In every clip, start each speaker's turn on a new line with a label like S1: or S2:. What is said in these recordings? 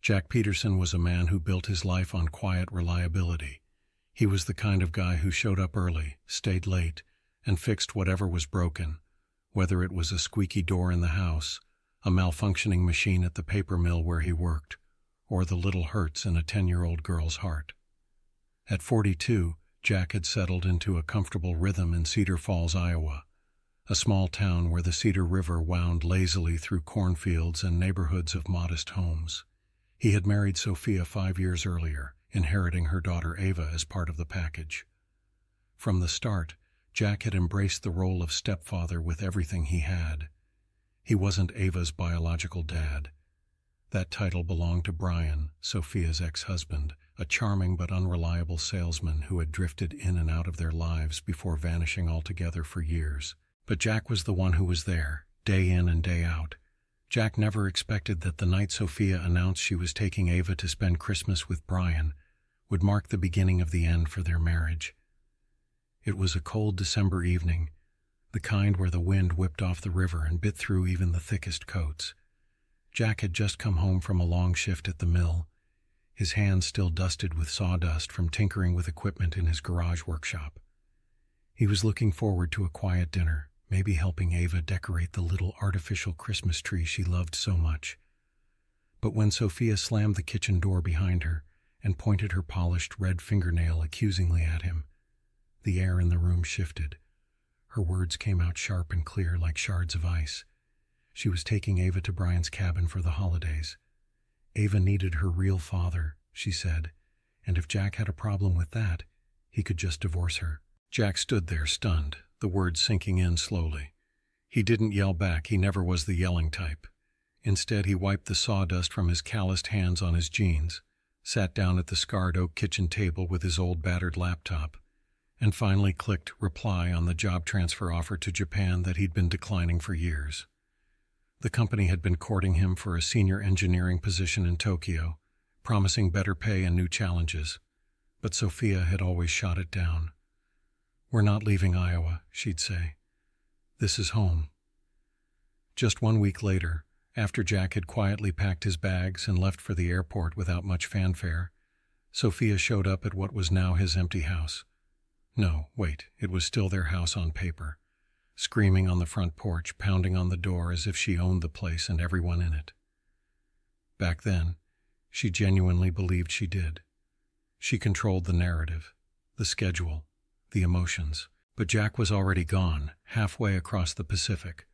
S1: Jack Peterson was a man who built his life on quiet reliability. He was the kind of guy who showed up early, stayed late, and fixed whatever was broken, whether it was a squeaky door in the house, a malfunctioning machine at the paper mill where he worked, or the little hurts in a 10-year-old girl's heart. At 42, Jack had settled into a comfortable rhythm in Cedar Falls, Iowa, a small town where the Cedar River wound lazily through cornfields and neighborhoods of modest homes. He had married Sophia 5 years earlier, inheriting her daughter Ava as part of the package. From the start, Jack had embraced the role of stepfather with everything he had. He wasn't Ava's biological dad. That title belonged to Brian, Sophia's ex-husband, a charming but unreliable salesman who had drifted in and out of their lives before vanishing altogether for years. But Jack was the one who was there, day in and day out. Jack never expected that the night Sophia announced she was taking Ava to spend Christmas with Brian would mark the beginning of the end for their marriage. It was a cold December evening, the kind where the wind whipped off the river and bit through even the thickest coats. Jack had just come home from a long shift at the mill, his hands still dusted with sawdust from tinkering with equipment in his garage workshop. He was looking forward to a quiet dinner, maybe helping Ava decorate the little artificial Christmas tree she loved so much. But when Sophia slammed the kitchen door behind her and pointed her polished red fingernail accusingly at him, the air in the room shifted. Her words came out sharp and clear like shards of ice. She was taking Ava to Brian's cabin for the holidays. Ava needed her real father, she said, and if Jack had a problem with that, he could just divorce her. Jack stood there stunned, the words sinking in slowly. He didn't yell back, he never was the yelling type. Instead, he wiped the sawdust from his calloused hands on his jeans, sat down at the scarred oak kitchen table with his old battered laptop, and finally clicked reply on the job transfer offer to Japan that he'd been declining for years. The company had been courting him for a senior engineering position in Tokyo, promising better pay and new challenges, but Sophia had always shot it down. "We're not leaving Iowa," she'd say. "This is home." Just 1 week later, after Jack had quietly packed his bags and left for the airport without much fanfare, Sophia showed up at what was now his empty house. No, wait, it was still their house on paper, screaming on the front porch, pounding on the door as if she owned the place and everyone in it. Back then, she genuinely believed she did. She controlled the narrative, the schedule, the emotions. But Jack was already gone, halfway across the Pacific.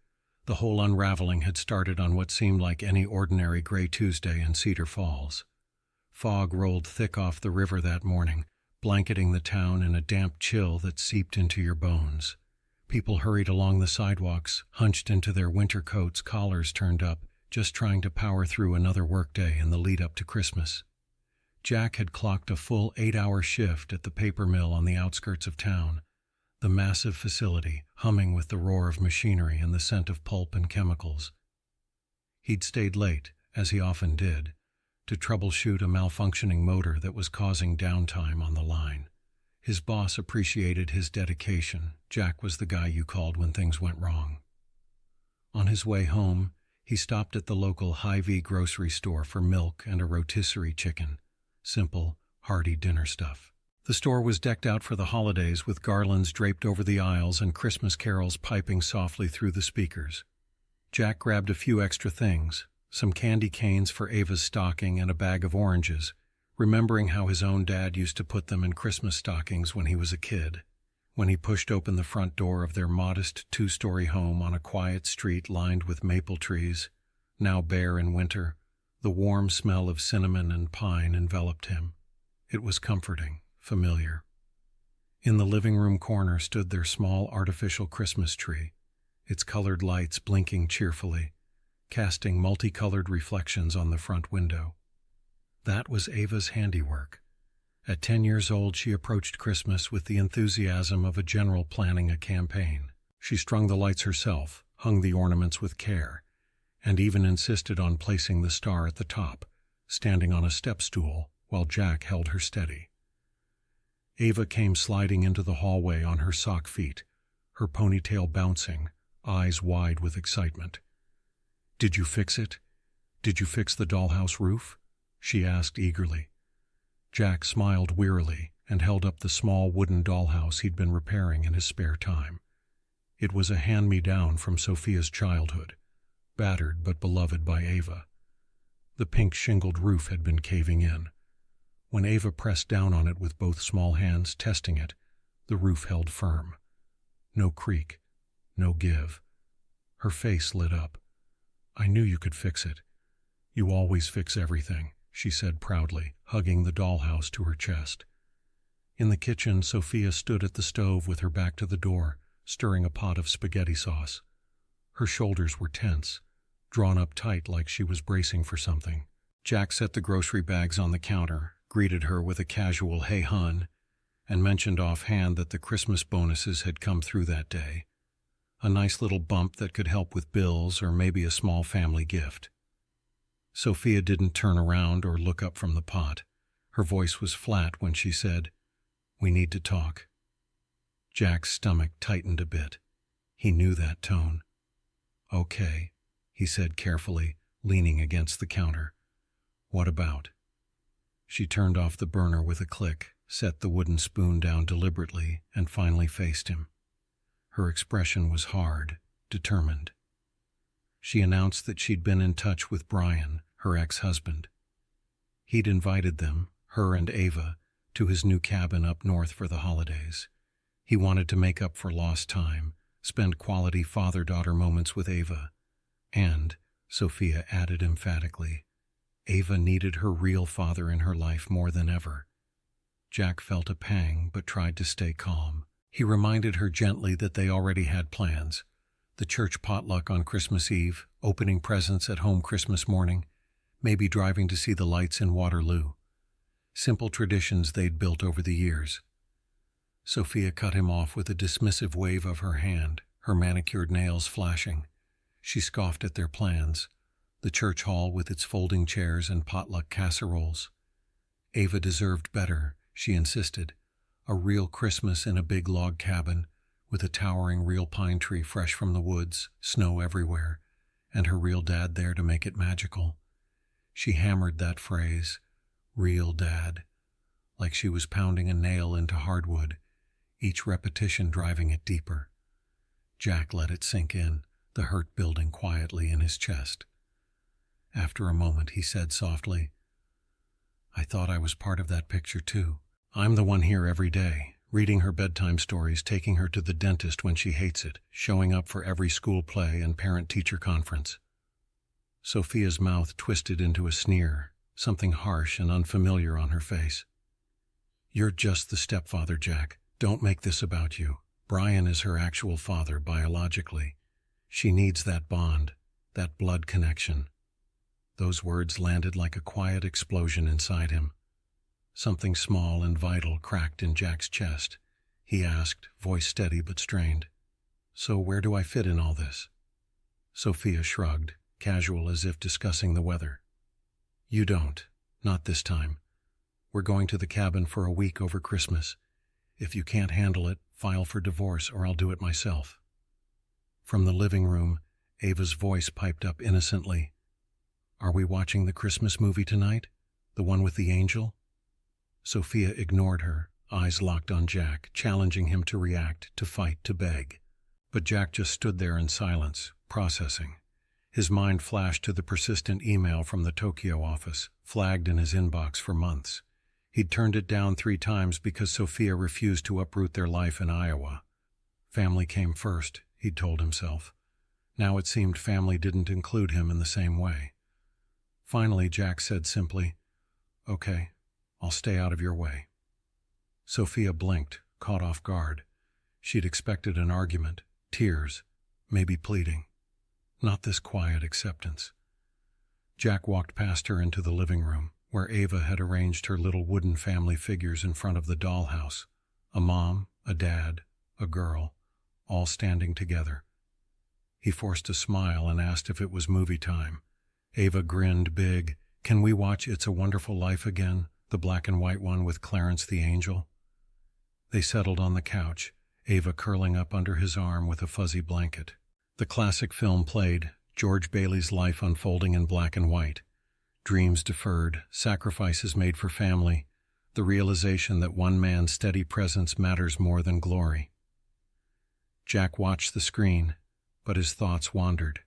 S1: The whole unraveling had started on what seemed like any ordinary gray Tuesday in Cedar Falls. Fog rolled thick off the river that morning, blanketing the town in a damp chill that seeped into your bones. People hurried along the sidewalks, hunched into their winter coats, collars turned up, just trying to power through another workday in the lead-up to Christmas. Jack had clocked a full 8-hour shift at the paper mill on the outskirts of town, the massive facility humming with the roar of machinery and the scent of pulp and chemicals. He'd stayed late, as he often did, to troubleshoot a malfunctioning motor that was causing downtime on the line. His boss appreciated his dedication. Jack was the guy you called when things went wrong. On his way home, he stopped at the local Hy-Vee grocery store for milk and a rotisserie chicken. Simple, hearty dinner stuff. The store was decked out for the holidays with garlands draped over the aisles and Christmas carols piping softly through the speakers. Jack grabbed a few extra things, some candy canes for Ava's stocking and a bag of oranges, remembering how his own dad used to put them in Christmas stockings when he was a kid. When he pushed open the front door of their modest 2-story home on a quiet street lined with maple trees, now bare in winter, the warm smell of cinnamon and pine enveloped him. It was comforting, familiar. In the living room corner stood their small artificial Christmas tree, its colored lights blinking cheerfully, casting multicolored reflections on the front window. That was Ava's handiwork. At 10 years old, she approached Christmas with the enthusiasm of a general planning a campaign. She strung the lights herself, hung the ornaments with care, and even insisted on placing the star at the top, standing on a step stool while Jack held her steady. Ava came sliding into the hallway on her sock feet, her ponytail bouncing, eyes wide with excitement. "Did you fix it? Did you fix the dollhouse roof?" she asked eagerly. Jack smiled wearily and held up the small wooden dollhouse he'd been repairing in his spare time. It was a hand-me-down from Sophia's childhood, battered but beloved by Ava. The pink shingled roof had been caving in. When Ava pressed down on it with both small hands, testing it, the roof held firm. No creak, no give. Her face lit up. "I knew you could fix it. You always fix everything," she said proudly, hugging the dollhouse to her chest. In the kitchen, Sophia stood at the stove with her back to the door, stirring a pot of spaghetti sauce. Her shoulders were tense, drawn up tight like she was bracing for something. Jack set the grocery bags on the counter, greeted her with a casual "Hey, hun," and mentioned offhand that the Christmas bonuses had come through that day. A nice little bump that could help with bills or maybe a small family gift. Sophia didn't turn around or look up from the pot. Her voice was flat when she said, "We need to talk." Jack's stomach tightened a bit. He knew that tone. "Okay," he said carefully, leaning against the counter. "What about?" She turned off the burner with a click, set the wooden spoon down deliberately, and finally faced him. Her expression was hard, determined. She announced that she'd been in touch with Brian, her ex-husband. He'd invited them, her and Ava, to his new cabin up north for the holidays. He wanted to make up for lost time, spend quality father-daughter moments with Ava. And, Sophia added emphatically, Ava needed her real father in her life more than ever. Jack felt a pang but tried to stay calm. He reminded her gently that they already had plans. The church potluck on Christmas Eve, opening presents at home Christmas morning, maybe driving to see the lights in Waterloo. Simple traditions they'd built over the years. Sophia cut him off with a dismissive wave of her hand, her manicured nails flashing. She scoffed at their plans, the church hall with its folding chairs and potluck casseroles. Ava deserved better, she insisted. A real Christmas in a big log cabin, with a towering real pine tree fresh from the woods, snow everywhere, and her real dad there to make it magical. She hammered that phrase, real dad, like she was pounding a nail into hardwood, each repetition driving it deeper. Jack let it sink in, the hurt building quietly in his chest. After a moment he said softly, "I thought I was part of that picture too. I'm the one here every day, reading her bedtime stories, taking her to the dentist when she hates it, showing up for every school play and parent-teacher conference." Sophia's mouth twisted into a sneer, something harsh and unfamiliar on her face. "You're just the stepfather, Jack. Don't make this about you. Brian is her actual father biologically. She needs that bond, that blood connection." Those words landed like a quiet explosion inside him. Something small and vital cracked in Jack's chest. He asked, voice steady but strained, "So where do I fit in all this?" Sophia shrugged, casual as if discussing the weather. "You don't. Not this time. We're going to the cabin for a week over Christmas. If you can't handle it, file for divorce or I'll do it myself." From the living room, Ava's voice piped up innocently. "Are we watching the Christmas movie tonight? The one with the angel?" Sophia ignored her, eyes locked on Jack, challenging him to react, to fight, to beg. But Jack just stood there in silence, processing. His mind flashed to the persistent email from the Tokyo office, flagged in his inbox for months. He'd turned it down 3 times because Sophia refused to uproot their life in Iowa. Family came first, he'd told himself. Now it seemed family didn't include him in the same way. Finally, Jack said simply, "Okay, I'll stay out of your way." Sophia blinked, caught off guard. She'd expected an argument, tears, maybe pleading. Not this quiet acceptance. Jack walked past her into the living room, where Ava had arranged her little wooden family figures in front of the dollhouse. A mom, a dad, a girl, all standing together. He forced a smile and asked if it was movie time. Ava grinned big. "Can we watch It's a Wonderful Life again, the black and white one with Clarence the Angel?" They settled on the couch, Ava curling up under his arm with a fuzzy blanket. The classic film played, George Bailey's life unfolding in black and white. dreams deferred, sacrifices made for family, the realization that one man's steady presence matters more than glory. Jack watched the screen, but his thoughts wandered.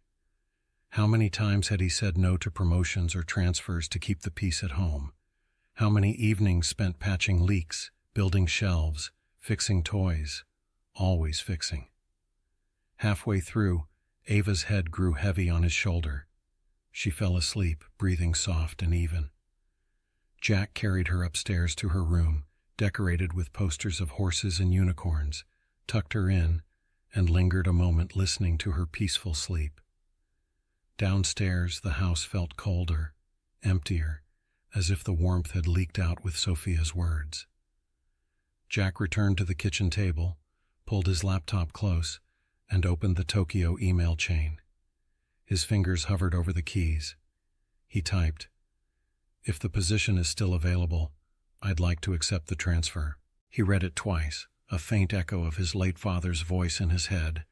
S1: How many times had he said no to promotions or transfers to keep the peace at home? How many evenings spent patching leaks, building shelves, fixing toys, always fixing? Halfway through, Ava's head grew heavy on his shoulder. She fell asleep, breathing soft and even. Jack carried her upstairs to her room, decorated with posters of horses and unicorns, tucked her in, and lingered a moment listening to her peaceful sleep. Downstairs, the house felt colder, emptier, as if the warmth had leaked out with Sophia's words. Jack returned to the kitchen table, pulled his laptop close, and opened the Tokyo email chain. His fingers hovered over the keys. He typed, "If the position is still available, I'd like to accept the transfer." He read it twice, a faint echo of his late father's voice in his head.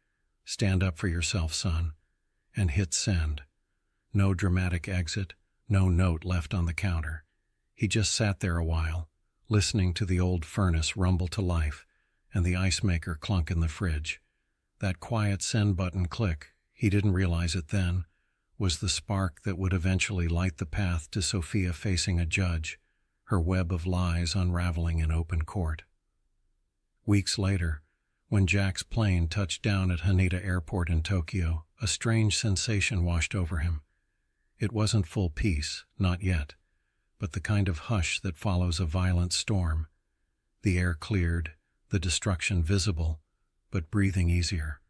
S1: "Stand up for yourself, son," and hit send. No dramatic exit, no note left on the counter. He just sat there a while, listening to the old furnace rumble to life and the ice maker clunk in the fridge. That quiet send button click, he didn't realize it then, was the spark that would eventually light the path to Sophia facing a judge, her web of lies unraveling in open court. Weeks later, when Jack's plane touched down at Haneda Airport in Tokyo, a strange sensation washed over him. It wasn't full peace, not yet, but the kind of hush that follows a violent storm. The air cleared, the destruction visible, but breathing easier.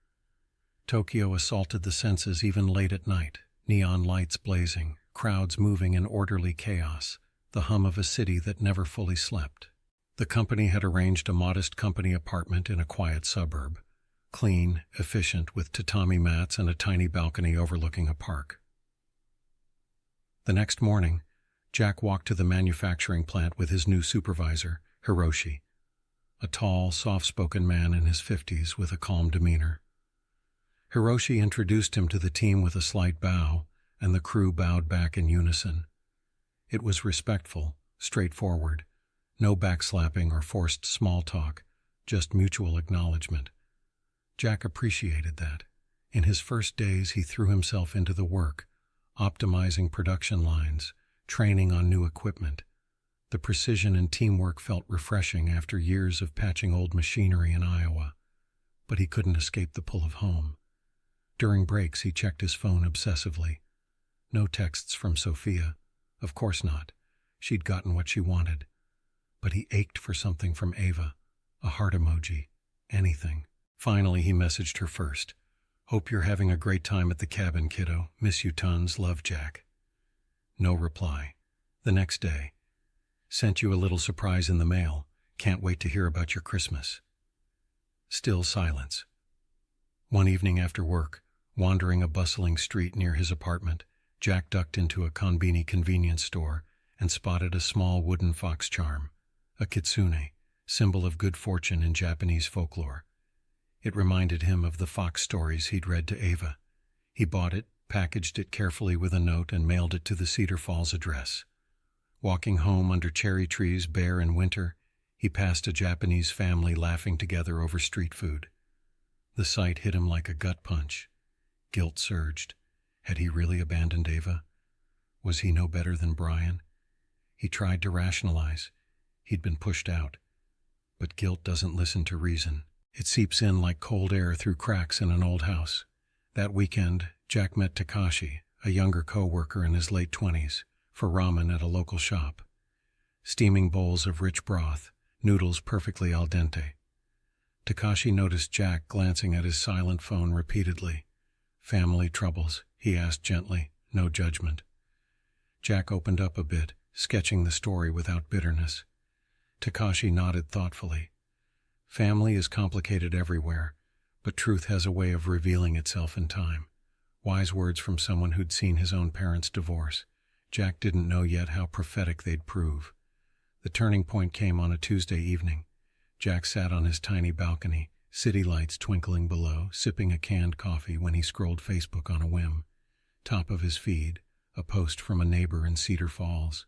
S1: Tokyo assaulted the senses even late at night, neon lights blazing, crowds moving in orderly chaos, the hum of a city that never fully slept. The company had arranged a modest company apartment in a quiet suburb, clean, efficient, with tatami mats and a tiny balcony overlooking a park. The next morning, Jack walked to the manufacturing plant with his new supervisor, Hiroshi, a tall, soft-spoken man in his 50s with a calm demeanor. Hiroshi introduced him to the team with a slight bow, and the crew bowed back in unison. It was respectful, straightforward, no backslapping or forced small talk, just mutual acknowledgement. Jack appreciated that. In his first days, he threw himself into the work, optimizing production lines, training on new equipment. The precision and teamwork felt refreshing after years of patching old machinery in Iowa, but he couldn't escape the pull of home. During breaks, he checked his phone obsessively. No texts from Sophia. Of course not. She'd gotten what she wanted. But he ached for something from Ava, a heart emoji, anything. Finally, he messaged her first. "Hope you're having a great time at the cabin, kiddo. Miss you tons. Love, Jack." No reply. The next day. "Sent you a little surprise in the mail. Can't wait to hear about your Christmas." Still silence. One evening after work, wandering a bustling street near his apartment, Jack ducked into a konbini convenience store and spotted a small wooden fox charm, a kitsune, symbol of good fortune in Japanese folklore. It reminded him of the fox stories he'd read to Ava. He bought it, packaged it carefully with a note, and mailed it to the Cedar Falls address. Walking home under cherry trees bare in winter, he passed a Japanese family laughing together over street food. The sight hit him like a gut punch. Guilt surged. Had he really abandoned Ava? Was he no better than Brian? He tried to rationalize. He'd been pushed out. But guilt doesn't listen to reason. It seeps in like cold air through cracks in an old house. That weekend, Jack met Takashi, a younger co-worker in his late 20s, for ramen at a local shop. Steaming bowls of rich broth, noodles perfectly al dente. Takashi noticed Jack glancing at his silent phone repeatedly. "Family troubles?" he asked gently, no judgment. Jack opened up a bit, sketching the story without bitterness. Takashi nodded thoughtfully. "Family is complicated everywhere, but truth has a way of revealing itself in time." Wise words from someone who'd seen his own parents divorce. Jack didn't know yet how prophetic they'd prove. The turning point came on a Tuesday evening. Jack sat on his tiny balcony, city lights twinkling below, sipping a canned coffee when he scrolled Facebook on a whim. Top of his feed, a post from a neighbor in Cedar Falls.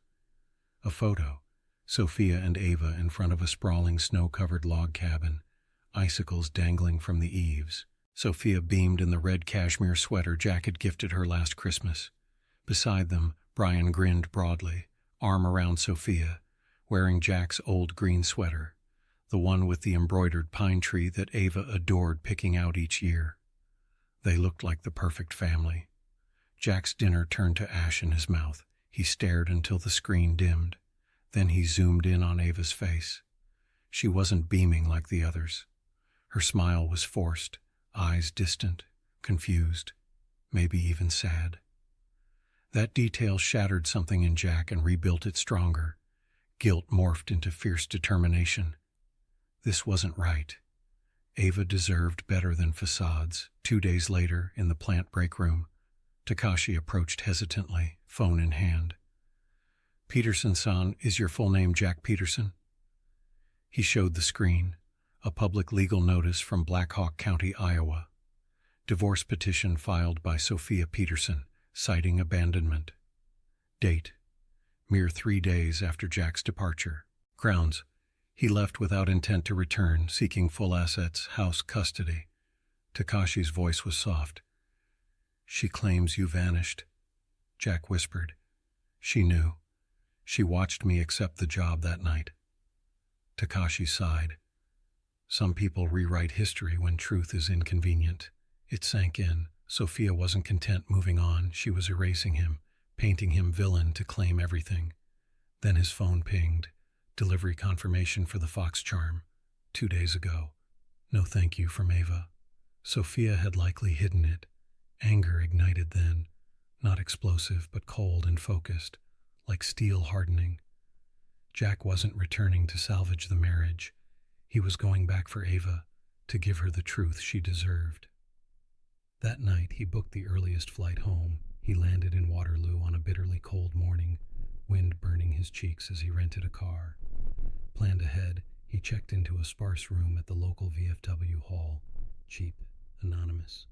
S1: A photo, Sophia and Ava in front of a sprawling snow-covered log cabin, icicles dangling from the eaves. Sophia beamed in the red cashmere sweater Jack had gifted her last Christmas. Beside them, Brian grinned broadly, arm around Sophia, wearing Jack's old green sweater, the one with the embroidered pine tree that Ava adored picking out each year. They looked like the perfect family. Jack's dinner turned to ash in his mouth. He stared until the screen dimmed. Then he zoomed in on Ava's face. She wasn't beaming like the others. Her smile was forced, eyes distant, confused, maybe even sad. That detail shattered something in Jack and rebuilt it stronger. Guilt morphed into fierce determination. This wasn't right. Ava deserved better than facades. 2 days later, in the plant break room, Takashi approached hesitantly, phone in hand. "Peterson-san, is your full name Jack Peterson?" He showed the screen, a public legal notice from Black Hawk County, Iowa. Divorce petition filed by Sophia Peterson, citing abandonment. Date: mere 3 days after Jack's departure. Grounds: he left without intent to return, seeking full assets, house custody. Takashi's voice was soft. "She claims you vanished," Jack whispered. "She knew. She watched me accept the job that night." Takashi sighed. Some people rewrite history when truth is inconvenient. It sank in. Sophia wasn't content moving on. She was erasing him, painting him villain to claim everything. Then his phone pinged. Delivery confirmation for the Fox charm. 2 days ago. No thank you from Ava. Sophia had likely hidden it. Anger ignited then. Not explosive, but cold and focused, like steel hardening. Jack wasn't returning to salvage the marriage. He was going back for Ava, to give her the truth she deserved. That night, he booked the earliest flight home. He landed in Waterloo on a bitterly cold morning, wind burning his cheeks as he rented a car. Planned ahead, he checked into a sparse room at the local VFW hall. Cheap, anonymous.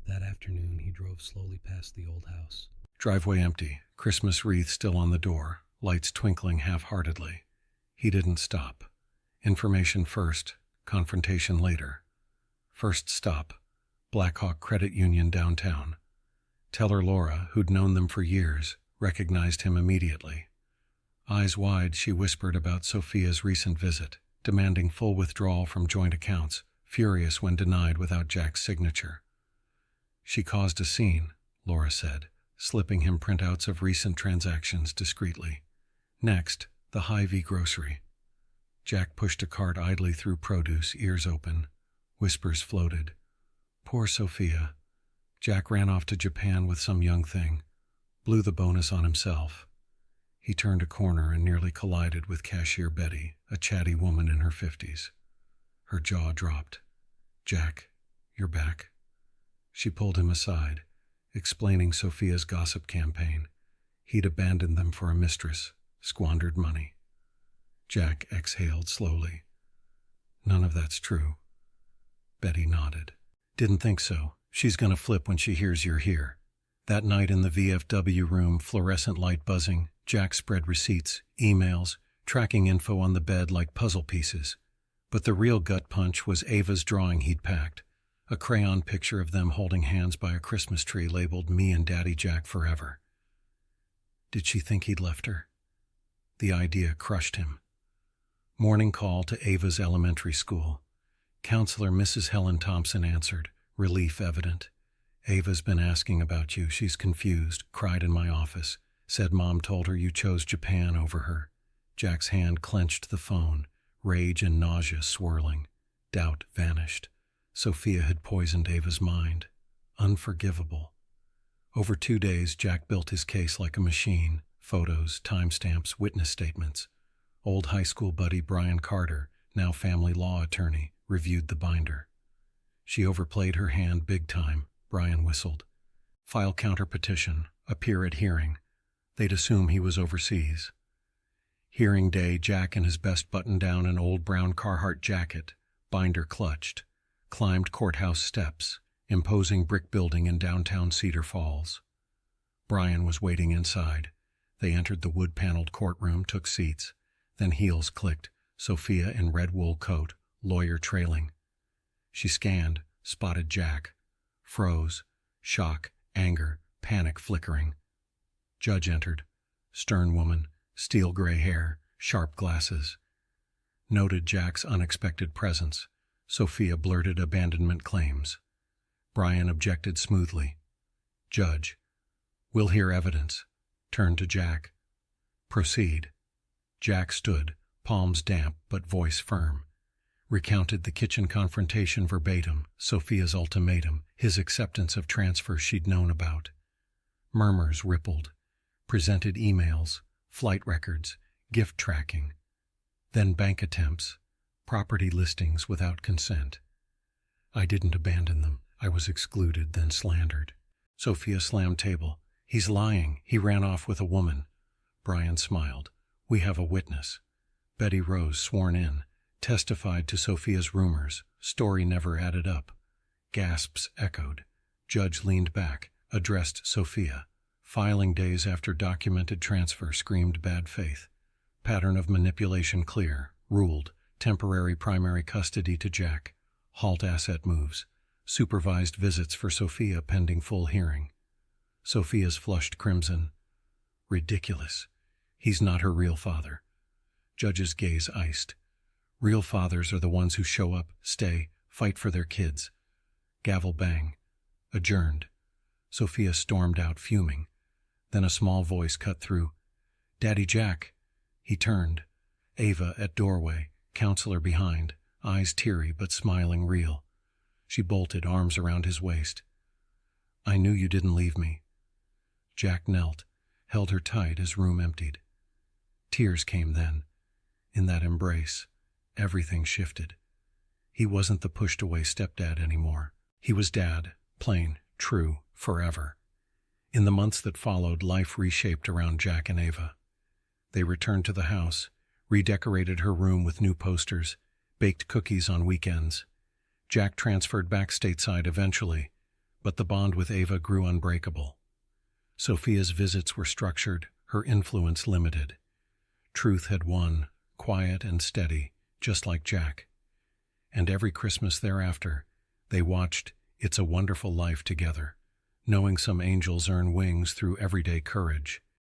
S1: That afternoon, he drove slowly past the old house. Driveway empty, Christmas wreath still on the door, lights twinkling half-heartedly. He didn't stop. Information first, confrontation later. First stop, Black Hawk Credit Union downtown. Teller Laura, who'd known them for years, recognized him immediately. Eyes wide, she whispered about Sophia's recent visit, demanding full withdrawal from joint accounts, furious when denied without Jack's signature. "She caused a scene," Laura said, slipping him printouts of recent transactions discreetly. Next, the Hy-Vee grocery. Jack pushed a cart idly through produce, ears open. Whispers floated. "Poor Sophia. Jack ran off to Japan with some young thing. Blew the bonus on himself." He turned a corner and nearly collided with cashier Betty, a chatty woman in her 50s. Her jaw dropped. "Jack, you're back." She pulled him aside, explaining Sophia's gossip campaign. He'd abandoned them for a mistress, squandered money. Jack exhaled slowly. "None of that's true." Betty nodded. "Didn't think so. She's gonna flip when she hears you're here." That night in the VFW room, fluorescent light buzzing, Jack spread receipts, emails, tracking info on the bed like puzzle pieces. But the real gut punch was Ava's drawing he'd packed. A crayon picture of them holding hands by a Christmas tree labeled "Me and Daddy Jack Forever." Did she think he'd left her? The idea crushed him. Morning call to Ava's elementary school. Counselor Mrs. Helen Thompson answered, relief evident. "Ava's been asking about you. She's confused, cried in my office. Said Mom told her you chose Japan over her." Jack's hand clenched the phone, rage and nausea swirling. Doubt vanished. Sophia had poisoned Ava's mind. Unforgivable. Over 2 days, Jack built his case like a machine. Photos, timestamps, witness statements. Old high school buddy Brian Carter, now family law attorney, reviewed the binder. "She overplayed her hand big time," Brian whistled. "File counter petition, appear at hearing." They'd assume he was overseas. Hearing day, Jack in his best button-down and old brown Carhartt jacket, binder clutched, climbed courthouse steps, imposing brick building in downtown Cedar Falls. Brian was waiting inside. They entered the wood-paneled courtroom, took seats. Then heels clicked, Sophia in red wool coat, lawyer trailing. She scanned, spotted Jack. Froze. Shock, anger, panic flickering. Judge entered. Stern woman, steel gray hair, sharp glasses. Noted Jack's unexpected presence. Sophia blurted abandonment claims. Brian objected smoothly. Judge, we'll hear evidence. Turned to Jack. Proceed. Jack stood, palms damp but voice firm. Recounted the kitchen confrontation verbatim, Sophia's ultimatum, his acceptance of transfers she'd known about. Murmurs rippled. Presented emails, flight records, gift tracking. Then bank attempts, property listings without consent. I didn't abandon them. I was excluded, then slandered. Sophia slammed table. He's lying. He ran off with a woman. Brian smiled. We have a witness. Betty Rose, sworn in, testified to Sophia's rumors. Story never added up. Gasps echoed. Judge leaned back, addressed Sophia. Filing days after documented transfer screamed bad faith. Pattern of manipulation clear. Ruled. Temporary primary custody to Jack. Halt asset moves. Supervised visits for Sophia pending full hearing. Sophia's flushed crimson. Ridiculous. He's not her real father. Judge's gaze iced. Real fathers are the ones who show up, stay, fight for their kids. Gavel bang. Adjourned. Sophia stormed out, fuming. Then a small voice cut through. Daddy Jack. He turned. Ava at doorway, counselor behind, eyes teary but smiling real. She bolted, arms around his waist. I knew you didn't leave me. Jack knelt, held her tight as room emptied. Tears came then. In that embrace, everything shifted. He wasn't the pushed-away stepdad anymore. He was dad, plain, true, forever. In the months that followed, life reshaped around Jack and Ava. They returned to the house, redecorated her room with new posters, baked cookies on weekends. Jack transferred back stateside eventually, but the bond with Ava grew unbreakable. Sophia's visits were structured, her influence limited. Truth had won, quiet and steady, just like Jack. And every Christmas thereafter, they watched It's a Wonderful Life together, knowing some angels earn wings through everyday courage.